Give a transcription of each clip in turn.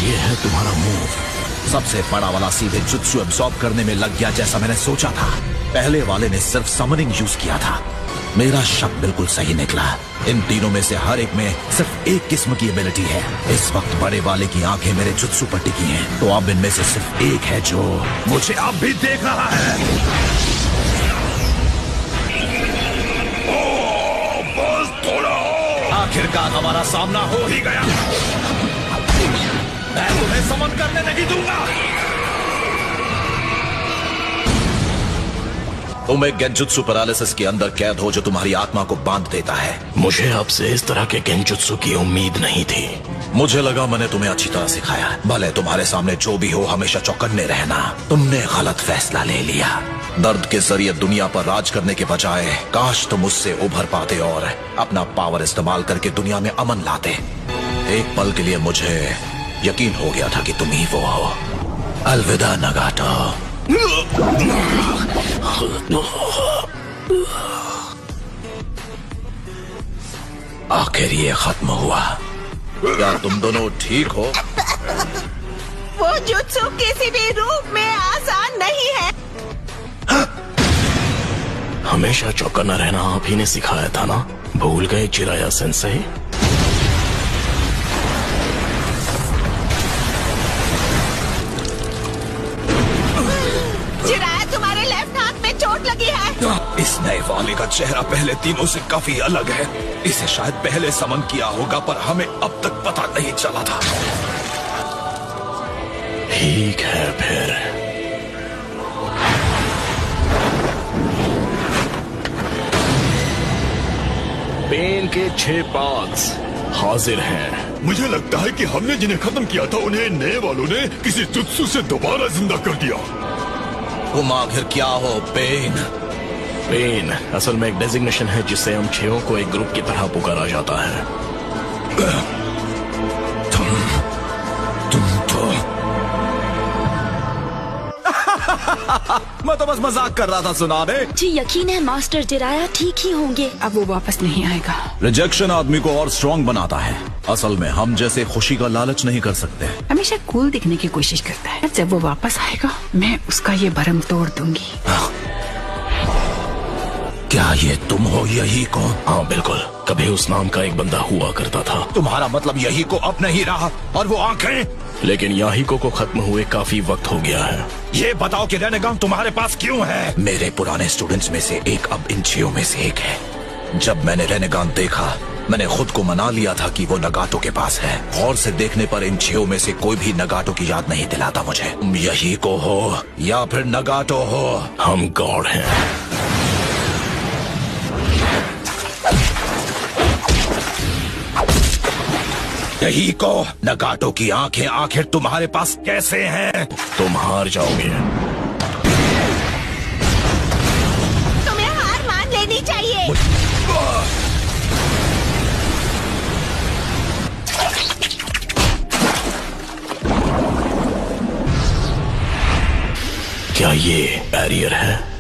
ये है तुम्हारा मूव। सबसे बड़ा वाला सीधे जुत्सु एब्सॉर्ब करने में लग गया जैसा मैंने सोचा था। पहले वाले ने सिर्फ समनिंग यूज किया था। मेरा शक बिल्कुल सही निकला। इन तीनों में से हर एक में सिर्फ एक किस्म की एबिलिटी है। इस वक्त बड़े वाले की आंखें मेरे जुत्सु पर टिकी हैं, तो अब इनमें से सिर्फ एक है जो मुझे अब भी देख रहा है। बस थोड़ा आखिरकार हमारा सामना हो ही गया। मैं तुम्हें समन करने नहीं दूंगा। तुम एक गेंजुत्सु पैरालिसिस के अंदर कैद हो जो तुम्हारी आत्मा को बांध देता है। मुझे आपसे इस तरह के गेंजुत्सु की उम्मीद नहीं थी। मुझे लगा मैंने तुम्हें अच्छी तरह सिखाया। भले तुम्हारे सामने जो भी हो हमेशा चौकन्ने रहना। तुमने गलत फैसला ले लिया। दर्द के जरिए दुनिया पर राज करने के बजाय काश तुम उससे उभर पाते और अपना पावर इस्तेमाल करके दुनिया में अमन लाते। एक पल के लिए मुझे यकीन हो गया था कि तुम ही वो हो। अलविदा नगाटो। आखिर ये खत्म हुआ। क्या तुम दोनों ठीक हो? वो जुत्सु किसी भी रूप में आसान नहीं है। हमेशा चौकन्ना रहना आप ही ने सिखाया था ना? भूल गए चिराया सेंसेई? चिराया, तुम्हारे लेफ्ट हाथ में चोट लगी है। इस नए वाले का चेहरा पहले तीनों से काफी अलग है। इसे शायद पहले समन किया होगा पर हमें अब तक पता नहीं चला था। ठीक है फिर। पेन के 6 पार्ट्स हाजिर हैं। मुझे लगता है कि हमने जिन्हें खत्म किया था उन्हें नए वालों ने किसी जुत्सु से दोबारा जिंदा कर दिया। तुम आखिर क्या हो पेन? पेन असल में एक डेजिग्नेशन है जिससे हम 6 को एक ग्रुप की तरह पुकारा जाता है। तुम तो मैं तो बस मजाक कर रहा था सुनाने। जी यकीन है मास्टर जिराया ठीक ही होंगे। अब वो वापस नहीं आएगा। रिजेक्शन आदमी को और स्ट्रॉन्ग बनाता है। असल में हम जैसे खुशी का लालच नहीं कर सकते। हमेशा कूल दिखने की कोशिश करता है। जब वो वापस आएगा मैं उसका ये भरम तोड़ दूंगी। क्या ये तुम हो यही को? हाँ बिल्कुल। कभी उस नाम का एक बंदा हुआ करता था। तुम्हारा मतलब यही को अब नहीं रहा और वो आंखें? लेकिन याहिको को खत्म हुए काफी वक्त हो गया है। ये बताओ कि रेनेगान तुम्हारे पास क्यों है? मेरे पुराने स्टूडेंट्स में से एक अब इन 6 में से एक है। जब मैंने रेनेगान देखा मैंने खुद को मना लिया था कि वो नगाटो के पास है। गौर से देखने पर इन 6 में से कोई भी नगाटो की याद नहीं दिलाता मुझे। तुम यही को हो या फिर नगाटो हो? हम गॉड हैं। यही को नगाटो की आंखें आखिर तुम्हारे पास कैसे हैं? तुम हार जाओगे। तुम्हें हार मान लेनी चाहिए। क्या ये बैरियर है?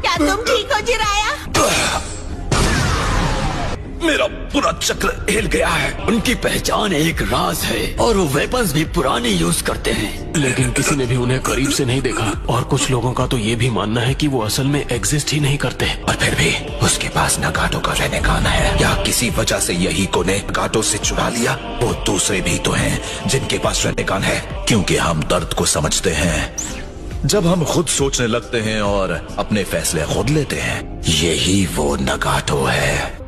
क्या तुम ठीक हो जिराया? मेरा पूरा चक्र हिल गया है। उनकी पहचान एक राज है और वो वेपन्स भी पुराने यूज करते हैं। लेकिन किसी ने भी उन्हें करीब से नहीं देखा और कुछ लोगों का तो ये भी मानना है कि वो असल में एग्जिस्ट ही नहीं करते। और फिर भी उसके पास नगाटो का रेनेगान है। क्या किसी वजह से यही को ने नगाटो से चुरा लिया? वो दूसरे भी तो हैं जिनके पास रेनेगान है। क्योंकि हम दर्द को समझते हैं जब हम खुद सोचने लगते हैं और अपने फैसले खुद लेते हैं। यही वो नगाटो है।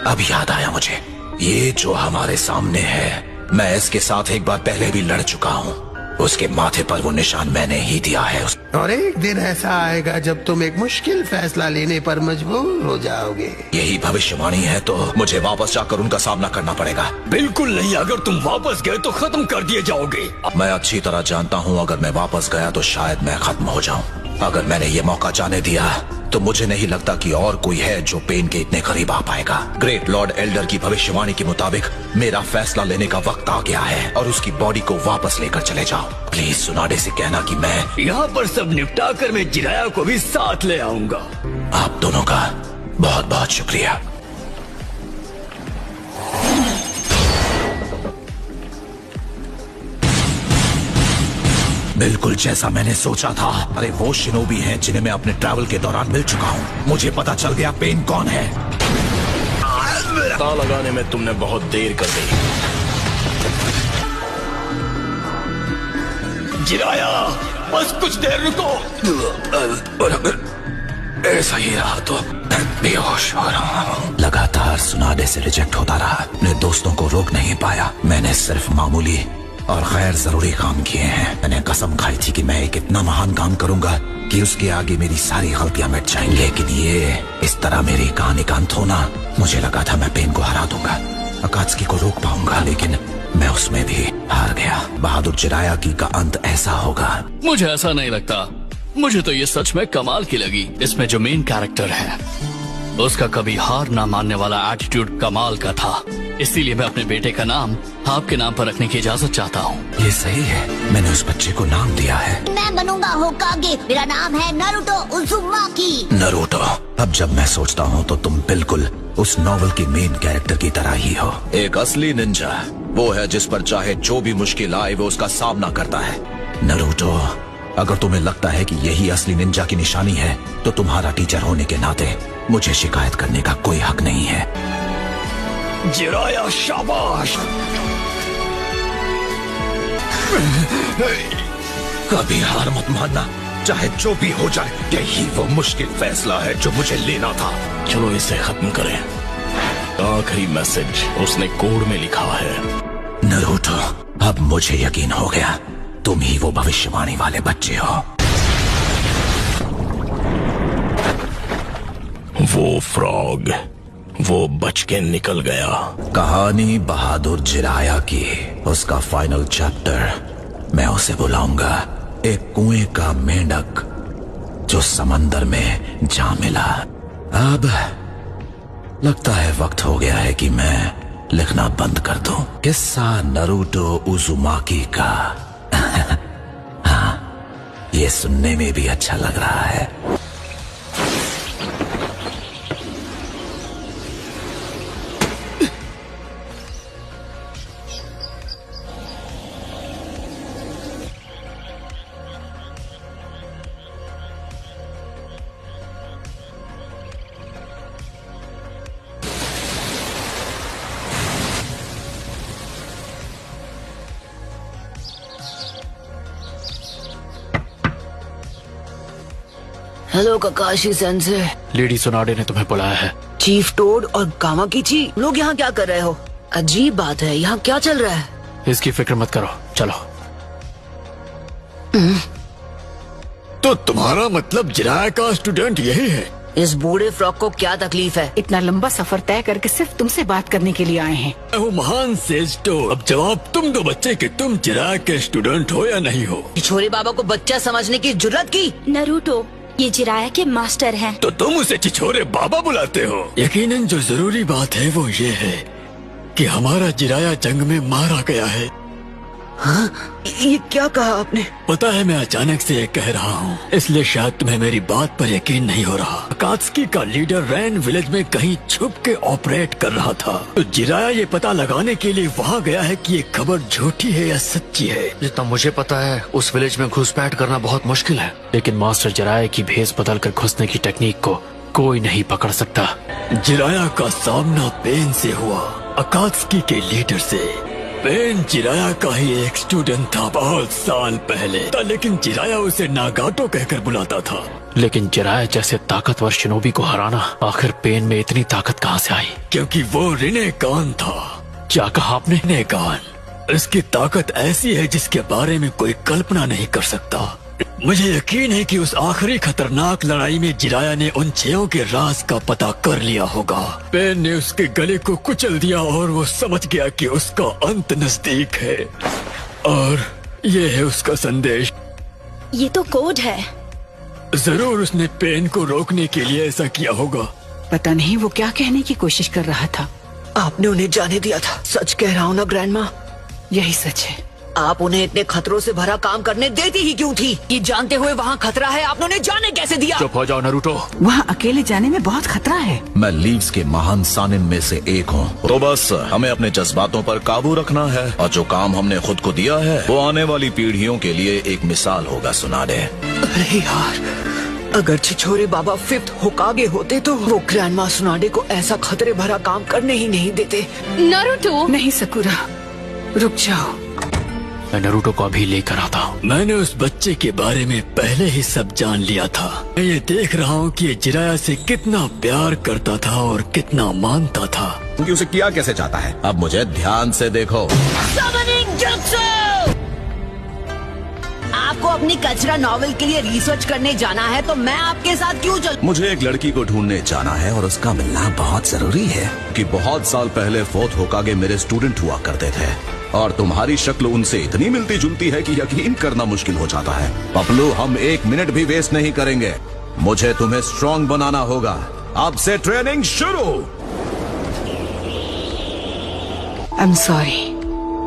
अब याद आया मुझे, ये जो हमारे सामने है मैं इसके साथ एक बार पहले भी लड़ चुका हूँ। उसके माथे पर वो निशान मैंने ही दिया है। और एक दिन ऐसा आएगा जब तुम एक मुश्किल फैसला लेने पर मजबूर हो जाओगे। यही भविष्यवाणी है तो मुझे वापस जाकर उनका सामना करना पड़ेगा। बिल्कुल नहीं, अगर तुम वापस गए तो खत्म कर दिए जाओगे। मैं अच्छी तरह जानता हूँ अगर मैं वापस गया तो शायद मैं खत्म हो जाऊँ। अगर मैंने ये मौका जाने दिया तो मुझे नहीं लगता कि और कोई है जो पेन के इतने करीब आ पाएगा। ग्रेट लॉर्ड एल्डर की भविष्यवाणी के मुताबिक मेरा फैसला लेने का वक्त आ गया है और उसकी बॉडी को वापस लेकर चले जाओ। प्लीज सुनाडे से कहना कि मैं यहाँ पर सब निपटा कर मैं जिराया को भी साथ ले आऊंगा। आप दोनों का बहुत बहुत शुक्रिया। बिल्कुल जैसा मैंने सोचा था। अरे वो शिनोबी हैं जिन्हें मैं अपने ट्रैवल के दौरान मिल चुका हूँ। मुझे पता चल गया पेन कौन है। पता लगाने में तुमने बहुत देर कर दी। जिराया बस कुछ देर रुको। और अगर ऐसा ही रहा तो बेहोश हो रहा हूँ। लगातार सुनाडे से रिजेक्ट होता रहा। अपने दोस्तों को रोक नहीं पाया। मैंने सिर्फ मामूली और गैर जरूरी काम किए हैं। मैंने कसम खाई थी कि मैं एक इतना महान काम करूंगा कि उसके आगे मेरी सारी गलतियां मिट जाएंगी। लेकिन ये इस तरह मेरी कहानी का अंत होना, मुझे लगा था मैं पेन को हरा दूंगा, अकात्सुकी को रोक पाऊंगा, लेकिन मैं उसमें भी हार गया। बहादुर जिराया की का अंत ऐसा होगा। मुझे ऐसा नहीं लगता। मुझे तो ये सच में कमाल की लगी। इसमें जो मेन कैरेक्टर है उसका कभी हार ना मानने वाला एटीट्यूड कमाल का था। इसीलिए मैं अपने बेटे का नाम आपके नाम पर रखने की इजाजत चाहता हूँ। ये सही है। मैंने उस बच्चे को नाम दिया है। मैं बनूंगा होकागे। मेरा नाम है नारुतो उज़ुमाकी। नारुतो। अब जब मैं सोचता हूँ तो तुम बिल्कुल उस नॉवल की मेन कैरेक्टर की तरह ही हो। एक असली निंजा वो है जिस पर चाहे जो भी मुश्किल आए वो उसका सामना करता है। नारुतो, अगर तुम्हें लगता है कि यही असली निंजा की निशानी है तो तुम्हारा टीचर होने के नाते मुझे शिकायत करने का कोई हक नहीं है। जिराया शाबाश। कभी हार मत मानना, चाहे जो भी हो जाए। यही वो मुश्किल फैसला है जो मुझे लेना था। चलो इसे खत्म करें। आखिरी मैसेज उसने कोड में लिखा है। नारुतो, अब मुझे यकीन हो गया तुम ही वो भविष्यवाणी वाले बच्चे हो। वो फ्रॉग, वो बच के निकल गया। कहानी बहादुर जिराया की उसका फाइनल चैप्टर मैं उसे बुलाऊंगा एक कुएं का मेंढक जो समंदर में जा मिला। अब लगता है वक्त हो गया है कि मैं लिखना बंद कर दूं। किस्सा नारुतो उज़ुमाकी का। हाँ, ये सुनने में भी अच्छा लग रहा है। Hello ककाशी sense. लेडी सुनाडे ने तुम्हें बुलाया है। चीफ टोड और कामाकिची लोग यहाँ क्या कर रहे हो? अजीब बात है, यहाँ क्या चल रहा है? इसकी फिक्र मत करो, चलो। तो तुम्हारा मतलब जिराया का स्टूडेंट यही है? इस बूढ़े फ्रॉक को क्या तकलीफ है? इतना लंबा सफर तय करके सिर्फ तुमसे बात करने के लिए आए हैं। वो महान सेज टोड। अब जवाब तुम दो बच्चे कि तुम जिराया के स्टूडेंट हो या नहीं हो। छोरे बाबा को बच्चा समझने की जुर्रत की। नारुतो, ये जिराया के मास्टर हैं। तो तुम उसे छिछोरे बाबा बुलाते हो? यकीनन जो जरूरी बात है वो ये है कि हमारा जिराया जंग में मारा गया है। हाँ? ये क्या कहा आपने? पता है मैं अचानक से ये कह रहा हूँ, इसलिए शायद तुम्हें मेरी बात पर यकीन नहीं हो रहा। अकात्सुकी का लीडर रैन विलेज में कहीं छुप के ऑपरेट कर रहा था। तो जिराया ये पता लगाने के लिए वहाँ गया है कि ये खबर झूठी है या सच्ची है। जितना मुझे पता है उस विलेज में घुसपैठ करना बहुत मुश्किल है, लेकिन मास्टर जिराया की भेस बदल कर घुसने की टेक्निक को कोई नहीं पकड़ सकता। जिराया का सामना पेन से हुआ, अकात्सुकी के लीडर से। पेन जिराया का ही एक स्टूडेंट था बहुत साल पहले था, लेकिन जिराया उसे नागाटो कहकर बुलाता था। लेकिन जिराया जैसे ताकतवर शिनोबी को हराना, आखिर पेन में इतनी ताकत कहाँ से आई? क्योंकि वो रिनेगान था। क्या कहा आपने? रिनेगान। इसकी ताकत ऐसी है जिसके बारे में कोई कल्पना नहीं कर सकता। मुझे यकीन है कि उस आखिरी खतरनाक लड़ाई में जिराया ने उन 6 के राज का पता कर लिया होगा। पेन ने उसके गले को कुचल दिया और वो समझ गया कि उसका अंत नजदीक है, और ये है उसका संदेश। ये तो कोड है। जरूर उसने पेन को रोकने के लिए ऐसा किया होगा। पता नहीं वो क्या कहने की कोशिश कर रहा था। आपने उन्हें जाने दिया था। सच कह रहा हूँ ना ग्रैंडमा? यही सच है। आप उन्हें इतने खतरों से भरा काम करने देती ही क्यों थी? कि जानते हुए वहाँ खतरा है आपने उन्हें जाने कैसे दिया? चुप हो जाओ नरूटो। वहाँ अकेले जाने में बहुत खतरा है। मैं लीव्स के महान सानिन में से एक हूँ, तो बस हमें अपने जज्बातों पर काबू रखना है और जो काम हमने खुद को दिया है वो आने वाली पीढ़ियों के लिए एक मिसाल होगा। सुनाडे। अरे यार, अगर छिछोरे बाबा 5th होकागे होते तो वो ग्रैंडमा सुनाडे को ऐसा खतरे भरा काम करने ही नहीं देते। नारुतो। नहीं सकुरा, रुक जाओ। मैं नरूटो को अभी लेकर आता हूँ। मैंने उस बच्चे के बारे में पहले ही सब जान लिया था। मैं ये देख रहा हूँ कि ये जिराया से कितना प्यार करता था और कितना मानता था। क्योंकि उसे किया कैसे चाहता है। अब मुझे ध्यान से देखो। आपको अपनी कचरा नॉवेल के लिए रिसर्च करने जाना है तो मैं आपके साथ क्यों चल? मुझे एक लड़की को ढूंढने जाना है और उसका मिलना बहुत जरूरी है कि बहुत साल पहले 4th होकागे मेरे स्टूडेंट हुआ करते थे और तुम्हारी शक्ल उनसे इतनी मिलती जुलती है कि यकीन करना मुश्किल हो जाता है। पपलू, हम 1 मिनट भी वेस्ट नहीं करेंगे। मुझे तुम्हें स्ट्रॉन्ग बनाना होगा। अब से ट्रेनिंग शुरू। आई एम सॉरी,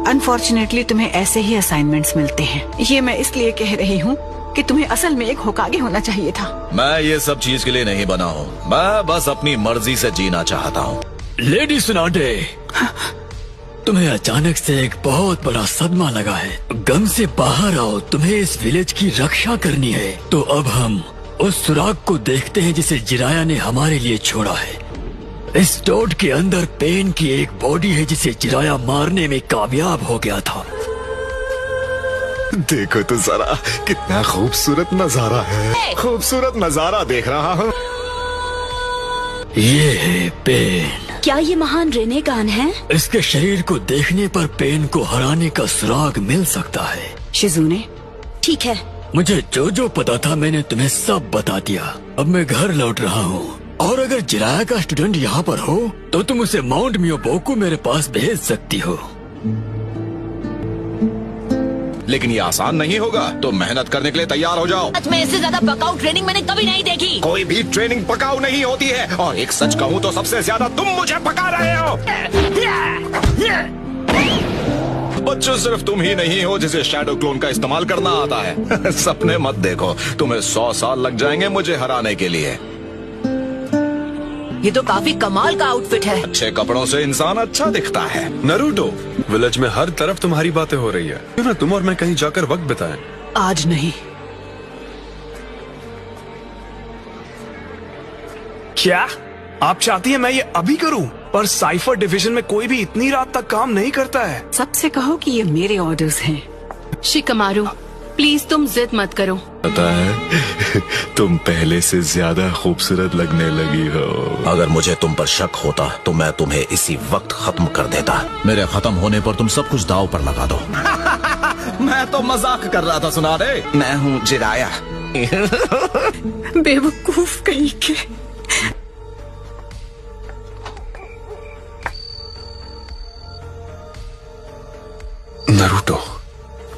अनफॉर्चुनेटली तुम्हें ऐसे ही असाइनमेंट्स मिलते हैं। ये मैं इसलिए कह रही हूँ कि तुम्हें असल में एक होकागे होना चाहिए था। मैं ये सब चीज के लिए नहीं बना हूँ। मैं बस अपनी मर्जी से जीना चाहता हूँ। लेडी सुनाडे, तुम्हें अचानक से एक बहुत बड़ा सदमा लगा है। गम से बाहर आओ, तुम्हें इस विलेज की रक्षा करनी है। तो अब हम उस सुराग को देखते हैं जिसे जिराया ने हमारे लिए छोड़ा है। इस टोड के अंदर पेन की एक बॉडी है जिसे जिराया मारने में कामयाब हो गया था। देखो तो जरा कितना खूबसूरत नजारा है। खूबसूरत नजारा देख रहा हूँ। ये है पेन। क्या ये महान रेनेगान है? इसके शरीर को देखने पर पेन को हराने का सुराग मिल सकता है। शिजुने, ठीक है। मुझे जो जो पता था मैंने तुम्हें सब बता दिया। अब मैं घर लौट रहा हूँ और अगर जिराया का स्टूडेंट यहाँ पर हो तो तुम उसे माउंट मियोबोकू मेरे पास भेज सकती हो। लेकिन ये आसान नहीं होगा, तो मेहनत करने के लिए तैयार हो जाओ। सच में इससे ज्यादा पकाऊ ट्रेनिंग मैंने कभी नहीं देखी। कोई भी ट्रेनिंग पकाऊ नहीं होती है और एक सच कहूँ तो सबसे ज्यादा तुम मुझे पका रहे हो। बच्चों, सिर्फ तुम ही नहीं हो जिसे शैडो क्लोन का इस्तेमाल करना आता है। सपने मत देखो, तुम्हें 100 साल लग जाएंगे मुझे हराने के लिए। ये तो काफी कमाल का आउटफिट है। अच्छे कपड़ों से इंसान अच्छा दिखता है। नरूटो, विलेज में हर तरफ तुम्हारी बातें हो रही है। क्यों ना तुम और मैं कहीं जाकर वक्त बिताएं? आज नहीं। क्या आप चाहती हैं मैं ये अभी करूं? पर साइफर डिवीजन में कोई भी इतनी रात तक काम नहीं करता है। सबसे कहो कि ये मेरे ऑर्डर्स हैं। शिकमारू, प्लीज तुम जिद मत करो। पता है तुम पहले से ज्यादा खूबसूरत लगने लगी हो। अगर मुझे तुम पर शक होता तो मैं तुम्हें इसी वक्त खत्म कर देता। मेरे खत्म होने पर तुम सब कुछ दाव पर लगा दो। मैं तो मजाक कर रहा था सुनाडे। मैं हूँ जिराया। बेवकूफ कहीं के। नरूटो,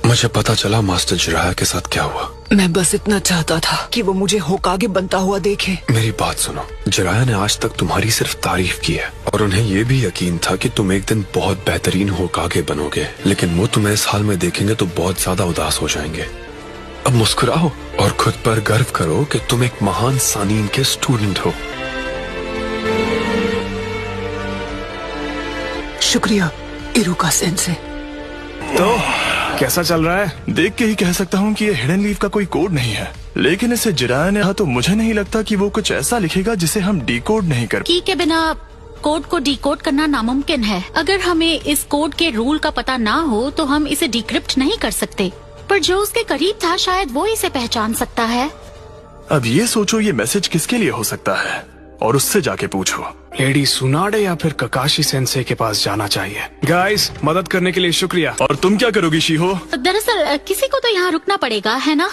मुझे पता चला मास्टर जिराया के साथ क्या हुआ। मैं बस इतना चाहता था कि वो मुझे होकागे बनता हुआ देखे। मेरी बात सुनो, जिराया ने आज तक तुम्हारी सिर्फ तारीफ की है और उन्हें ये भी यकीन था कि तुम एक दिन बहुत बेहतरीन होकागे बनोगे। लेकिन वो तुम्हें इस हाल में देखेंगे तो बहुत ज्यादा उदास हो जाएंगे। अब मुस्कुराओ और खुद पर गर्व करो कि तुम एक महान सानीन के स्टूडेंट हो। शुक्रिया इरुका सेंसे। तो कैसा चल रहा है? देख के ही कह सकता हूँ कि ये हिडन लीफ का कोई कोड नहीं है, लेकिन इसे जिराया ने कहा तो मुझे नहीं लगता कि वो कुछ ऐसा लिखेगा जिसे हम डिकोड नहीं कर। की के बिना कोड को डिकोड करना नामुमकिन है। अगर हमें इस कोड के रूल का पता ना हो तो हम इसे डिक्रिप्ट नहीं कर सकते, पर जो उसके करीब था शायद वो इसे पहचान सकता है। अब ये सोचो ये मैसेज किसके लिए हो सकता है और उससे जाके पूछो। लेडी सुनाडे या फिर ककाशी सेंसे के पास जाना चाहिए। गाइस, मदद करने के लिए शुक्रिया। और तुम क्या करोगी शीहो? दरअसल किसी को तो यहाँ रुकना पड़ेगा, है ना?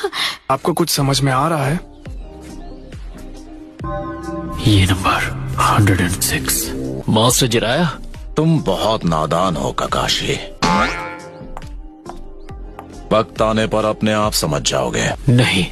आपको कुछ समझ में आ रहा है? ये नंबर 106। मास्टर जिराया, तुम बहुत नादान हो ककाशी। वक्त आने पर अपने आप समझ जाओगे। नहीं,